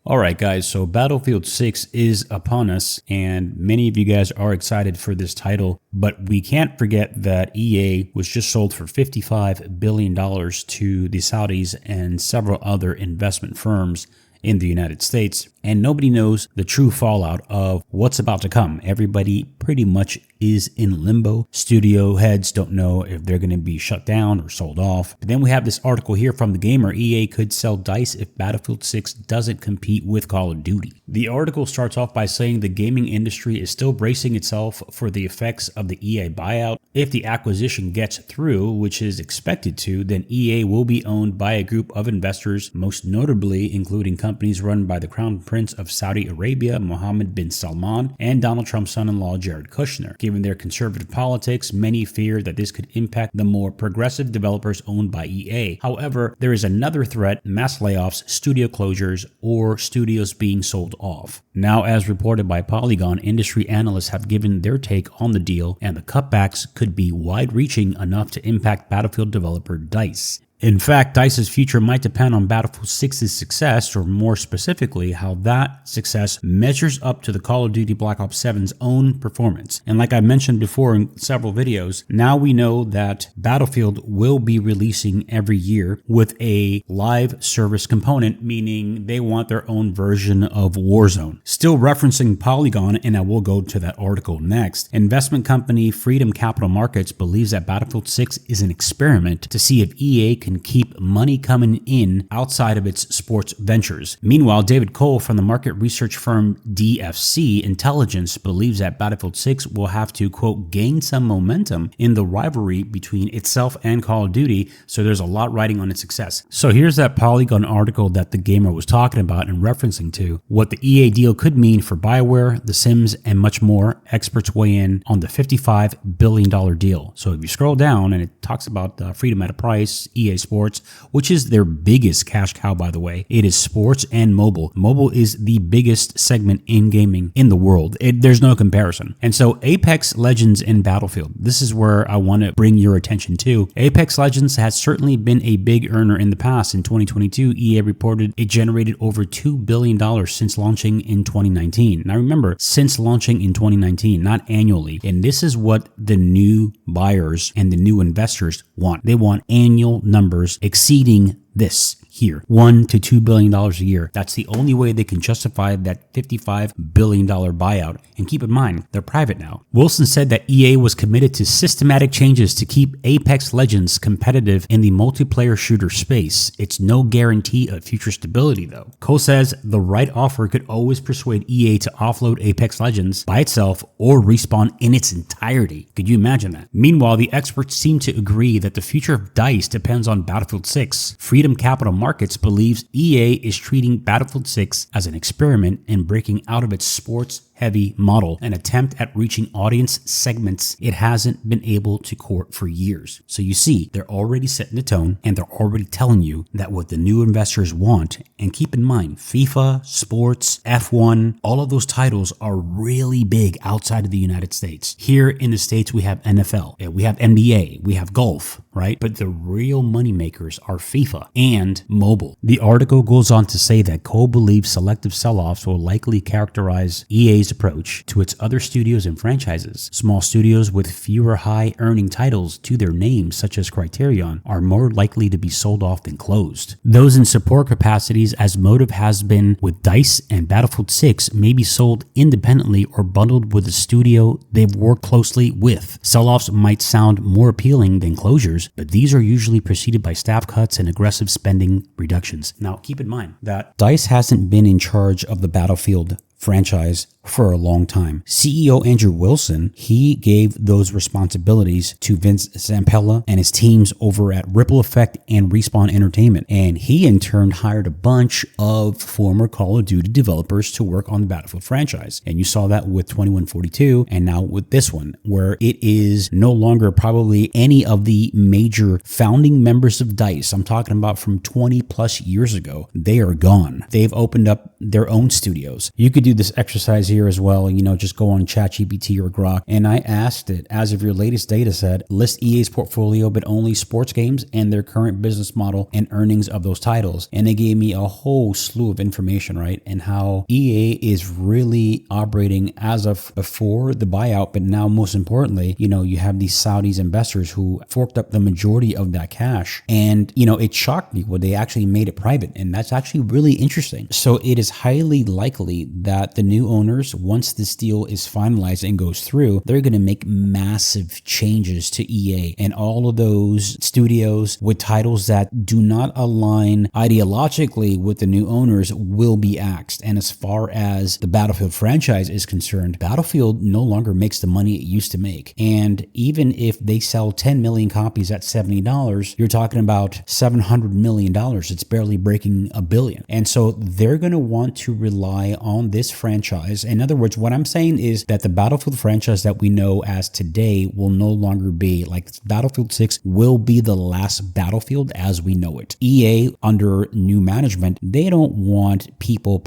Alright guys, so Battlefield 6 is upon us, and many of you guys are excited for this title, but we can't forget that EA was just sold for $55 billion to the Saudis and several other investment firms in the United States, and nobody knows the true fallout of what's about to come. Everybody pretty much is in limbo. Studio heads don't know if they're going to be shut down or sold off. But then we have this article here from The Gamer. EA could sell DICE if Battlefield 6 doesn't compete with Call of Duty. The article starts off by saying the gaming industry is still bracing itself for the effects of the EA buyout. If the acquisition gets through, which is expected to, then EA will be owned by a group of investors, most notably including companies run by the Crown Prince of Saudi Arabia, Mohammed bin Salman, and Donald Trump's son-in-law, Jared Kushner. Given their conservative politics, many fear that this could impact the more progressive developers owned by EA. However, there is another threat: mass layoffs, studio closures, or studios being sold off. Now, as reported by Polygon, industry analysts have given their take on the deal, and the cutbacks could be wide-reaching enough to impact Battlefield developer DICE. In fact, DICE's future might depend on Battlefield 6's success, or more specifically, how that success measures up to the Call of Duty Black Ops 7's own performance. And like I mentioned before in several videos, now we know that Battlefield will be releasing every year with a live service component, meaning they want their own version of Warzone. Still referencing Polygon, and I will go to that article next, investment company Freedom Capital Markets believes that Battlefield 6 is an experiment to see if EA can keep money coming in outside of its sports ventures. Meanwhile, David Cole from the market research firm BF6 Intelligence believes that Battlefield 6 will have to, quote, gain some momentum in the rivalry between itself and Call of Duty, so there's a lot riding on its success. So here's that Polygon article that The Gamer was talking about and referencing to, what the EA deal could mean for BioWare, The Sims, and much more. Experts weigh in on the $55 billion deal. So if you scroll down, and it talks about freedom at a price, EA Sports, which is their biggest cash cow, by the way. It is sports and mobile. Mobile is the biggest segment in gaming in the world. There's no comparison. And so Apex Legends and Battlefield, this is where I want to bring your attention to. Apex Legends has certainly been a big earner in the past. In 2022, EA reported it generated over $2 billion since launching in 2019. Now remember, since launching in 2019, not annually. And this is what the new buyers and the new investors want. They want annual numbers exceeding this here, $1 to $2 billion a year. That's the only way they can justify that $55 billion buyout. And keep in mind, they're private now. Wilson said that EA was committed to systematic changes to keep Apex Legends competitive in the multiplayer shooter space. It's no guarantee of future stability, though. Cole says the right offer could always persuade EA to offload Apex Legends by itself or Respawn in its entirety. Could you imagine that? Meanwhile, the experts seem to agree that the future of DICE depends on Battlefield 6. Freedom Capital Markets believes EA is treating Battlefield 6 as an experiment and breaking out of its sports-heavy model, an attempt at reaching audience segments it hasn't been able to court for years. So you see, they're already setting the tone, and they're already telling you that what the new investors want, and keep in mind, FIFA, sports, F1, all of those titles are really big outside of the United States. Here in the States, we have NFL, we have NBA, we have golf, right? But the real moneymakers are FIFA and mobile. The article goes on to say that Cole believes selective sell-offs will likely characterize EA's approach to its other studios and franchises. Small studios with fewer high-earning titles to their names, such as Criterion, are more likely to be sold off than closed. Those in support capacities, as Motive has been with DICE and Battlefield 6, may be sold independently or bundled with a studio they've worked closely with. Sell-offs might sound more appealing than closures, but these are usually preceded by staff cuts and aggressive spending reductions. Now, keep in mind that DICE hasn't been in charge of the Battlefield franchise for a long time. CEO Andrew Wilson, he gave those responsibilities to Vince Zampella and his teams over at Ripple Effect and Respawn Entertainment. And he in turn hired a bunch of former Call of Duty developers to work on the Battlefield franchise. And you saw that with 2142 and now with this one, where it is no longer probably any of the major founding members of DICE. I'm talking about from 20 plus years ago. They are gone. They've opened up their own studios. You could do this exercise here as well. Just go on ChatGPT or Grok, and I asked it, as of your latest data set, list EA's portfolio, but only sports games and their current business model and earnings of those titles. And they gave me a whole slew of information, right? And how EA is really operating as of before the buyout, but now most importantly, you have these Saudis investors who forked up the majority of that cash. And, it shocked me when they actually made it private. And that's actually really interesting. So it is highly likely that the new owners, once this deal is finalized and goes through, they're going to make massive changes to EA, and all of those studios with titles that do not align ideologically with the new owners will be axed. And as far as the Battlefield franchise is concerned, Battlefield no longer makes the money it used to make. And even if they sell 10 million copies at $70, you're talking about $700 million. It's barely breaking $1 billion. And so they're going to want to rely on this franchise. In other words, what I'm saying is that the Battlefield franchise that we know as today will no longer be, like, Battlefield 6 will be the last Battlefield as we know it. EA, under new management, they don't want people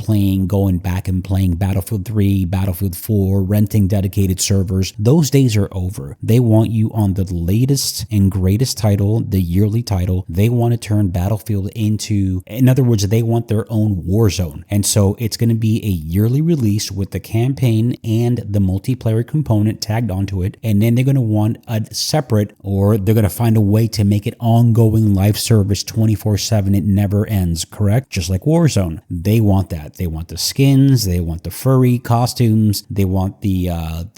going back and playing Battlefield 3, Battlefield 4, renting dedicated servers. Those days are over. They want you on the latest and greatest title, the yearly title. They want to turn Battlefield into, in other words, they want their own war zone. And so it's going to be a yearly release with the campaign and the multiplayer component tagged onto it. And then they're going to want a separate, or they're going to find a way to make it ongoing live service 24/7. It never ends, correct? Just like Warzone. They want that. They want the skins. They want the furry costumes. They want the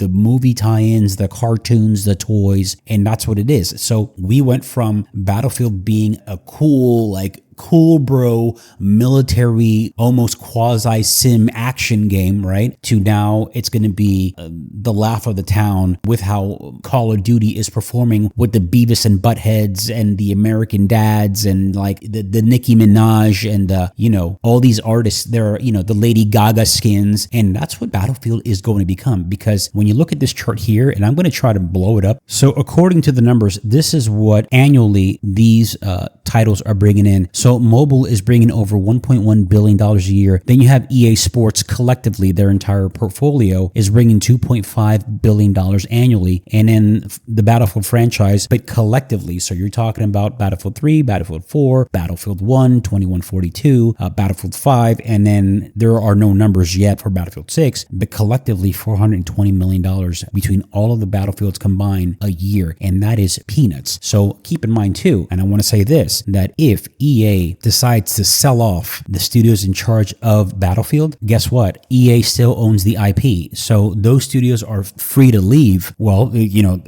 movie tie-ins, the cartoons, the toys. And that's what it is. So we went from Battlefield being a cool bro military, almost quasi sim action game, right, to now it's going to be the laugh of the town with how Call of Duty is performing with the Beavis and Buttheads and the American Dads and like the Nicki Minaj and all these artists. There are the Lady Gaga skins, and that's what Battlefield is going to become. Because when you look at this chart here, and I'm going to try to blow it up, so according to the numbers, this is what annually these titles are bringing in. So mobile is bringing over $1.1 billion a year. Then you have EA Sports collectively, their entire portfolio is bringing $2.5 billion annually. And then the Battlefield franchise, but collectively, so you're talking about Battlefield 3, Battlefield 4, Battlefield 1, 2142, Battlefield 5, and then there are no numbers yet for Battlefield 6, but collectively $420 million between all of the Battlefields combined a year. And that is peanuts. So keep in mind too, and I want to say this, that if EA decides to sell off the studios in charge of Battlefield, guess what? EA still owns the IP. So those studios are free to leave. Well,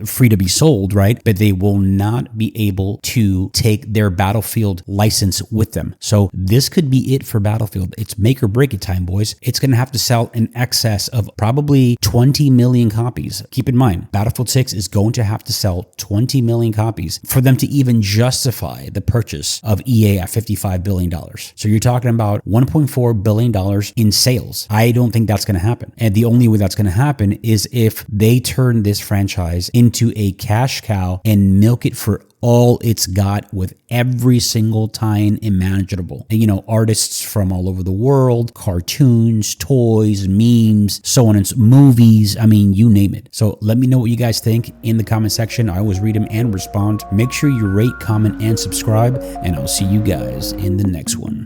free to be sold, right? But they will not be able to take their Battlefield license with them. So this could be it for Battlefield. It's make or break it time, boys. It's going to have to sell in excess of probably 20 million copies. Keep in mind, Battlefield 6 is going to have to sell 20 million copies for them to even justify the purchase of EA at $55 billion. So you're talking about $1.4 billion in sales. I don't think that's going to happen. And the only way that's going to happen is if they turn this franchise into a cash cow and milk it for all it's got with every single tie-in imaginable. Artists from all over the world, cartoons, toys, memes, so on, and movies. I mean, you name it. So let me know what you guys think in the comment section. I always read them and respond. Make sure you rate, comment, and subscribe, and I'll see you guys in the next one.